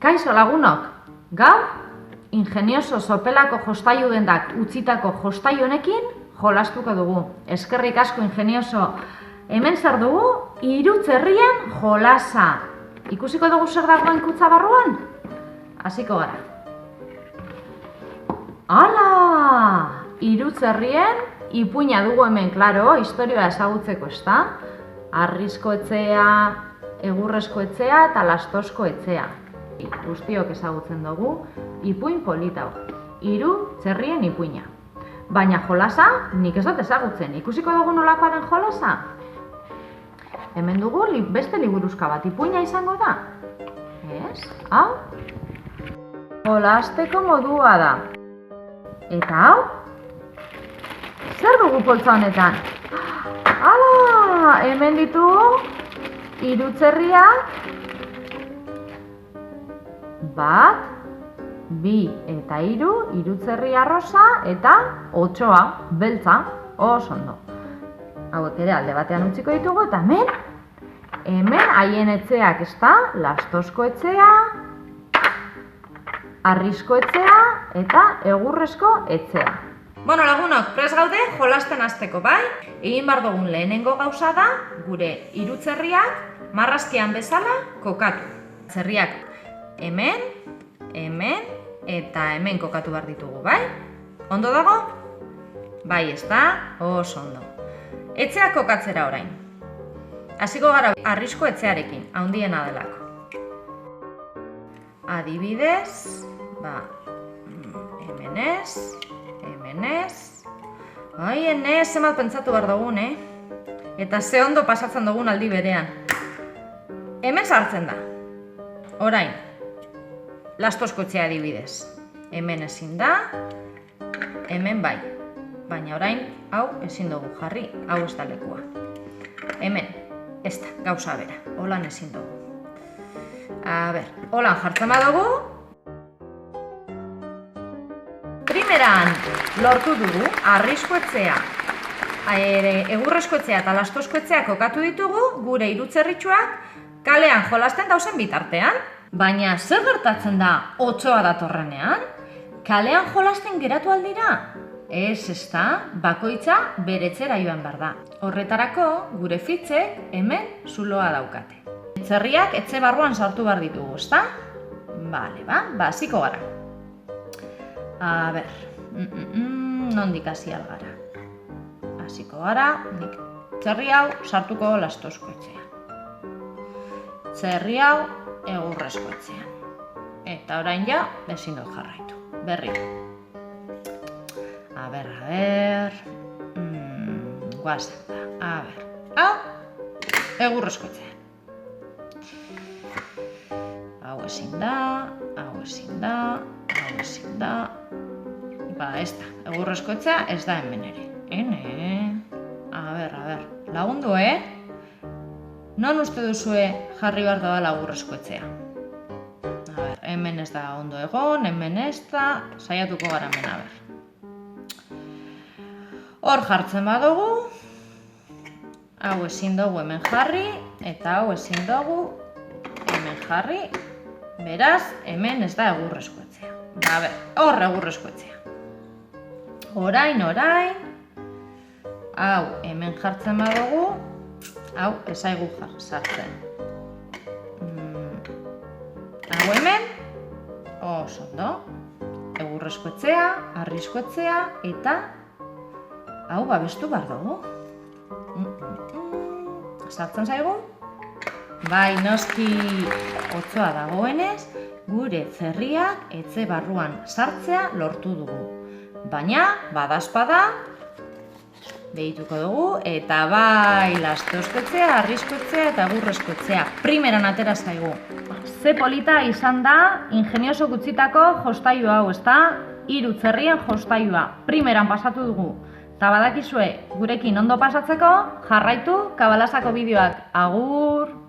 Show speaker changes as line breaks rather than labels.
Kaixo lagunok, gaur ingenioso sopelako jostailu dendak utzitako jostailu honekin jolastuko dugu. Eskerrik asko ingenioso. Hemen zer dugu? Hirutzerrien jolasa. Ikusiko dugu zer dagoen kutxa barruan? Hasiko gara. Hala! Hirutzerrien ipuina dugu hemen, klaro, historia ezagutzeko, ezta? Harrizko etxea, egurrezko etxea eta lastozko etxea. Guztiok ezagutzen dugu, ipuin polita hau. Hirutzerrien ipuina. Baina jolasa, nik ez dut ezagutzen. Ikusiko dugu nolakoa den jolasa? Hemen dugu beste liburuzka bat, ipuina izango da? Ez? Hau? Jolasteko modua da. Eta hau? Zer dugu poltsa honetan? Hala! Hemen ditugu hirutzerriak. Bat, bi eta hiru, hirutzerri arrosa eta 8 beltza, oso ondo. Hauek ere alde batean utziko ditugu eta hemen haien etxeak, ezta? Lastozko etxea, harrizko etxea eta egurrezko etxea. Bueno, lagunok, prest gaude jolasten hasteko, bai? Egin behar dugun lehenengo gauza da, gure hirutzerriak marrazkian bezala kokatu. Zerriak hemen, hemen eta hemen kokatu behar ditugu, bai? Ondo dago? Bai, ezta? Oso ondo. Etxeak kokatzera orain. Hasiko gara harrizko etxearekin, handiena delako. Adibidez, hemen ez, hemen ez. Ai, enez, zemat pentsatu behar dugun, Eta ze ondo pasatzen dugun aldi berean. Hemen sartzen da. Orain, lastozko etxea adibidez. Hemen ezin da, hemen bai. Baina orain, hau ezin dugu jarri, hau ez da lekua. Hemen, ez da, gauza bera, holan ezin dugu. Holan jartzen badugu. Primeran, lortu dugu, harrizko etxea, egurrezko etxea eta lastozko etxea kokatu ditugu, gure hirutzerritxoak kalean jolasten dauzen bitartean. Baina zer gertatzen da 8 datorrenean? Kalean jolasten geratu aldira? Ez, ezta, bakoitza bere etxera joan behar da. Horretarako, gure fitxek hemen zuloa daukate. Etxerriak etxe barruan sartu behar ditugu, ezta? Bale, hasiko gara. Nondik hasi algara? Hasiko gara, nik txerri hau sartuko lastozko etxea. Txerri hau egurrezko etxean. Eta orain ja, ezin dut jarraitu. Berriro. Guazen da. Hau, egurrezko etxean. Hau ezin da, hau ezin da, hau ezin da. Ez da, egurrezko etxea ez da hemen ere. Lagundu, non uste duzue jarri behar da egurrezko etxea? Hemen ez da ondo egon, hemen ez da, saiatuko gara hemen, Hor jartzen badugu, hau ezin dugu hemen jarri, eta hau ezin dugu hemen jarri, beraz, hemen ez da egurrezko etxea. Hor egurrezko etxea. Orain, hau hemen jartzen badugu, hau ezaigu sartzen. Hau hemen, oso ondo, egurrezko etxea, harrizko etxea, eta hau babestu behar dugu. Sartzen zaigu? Bai, noski 8 dagoenez, gure zerriak etxe barruan sartzea lortu dugu. Baina, badazpada, behituko dugu, eta bai, lastozko etxea, harrizko etxea eta egurrezko etxea. Primeran atera zaigu. Ze polita izan da ingenioso utzitako jostailu hau, ezta? Hirutzerrien jostailua. Primeran pasatu dugu. Eta badakizue, gurekin ondo pasatzeko, jarraitu Kabalasako bideoak. Agur!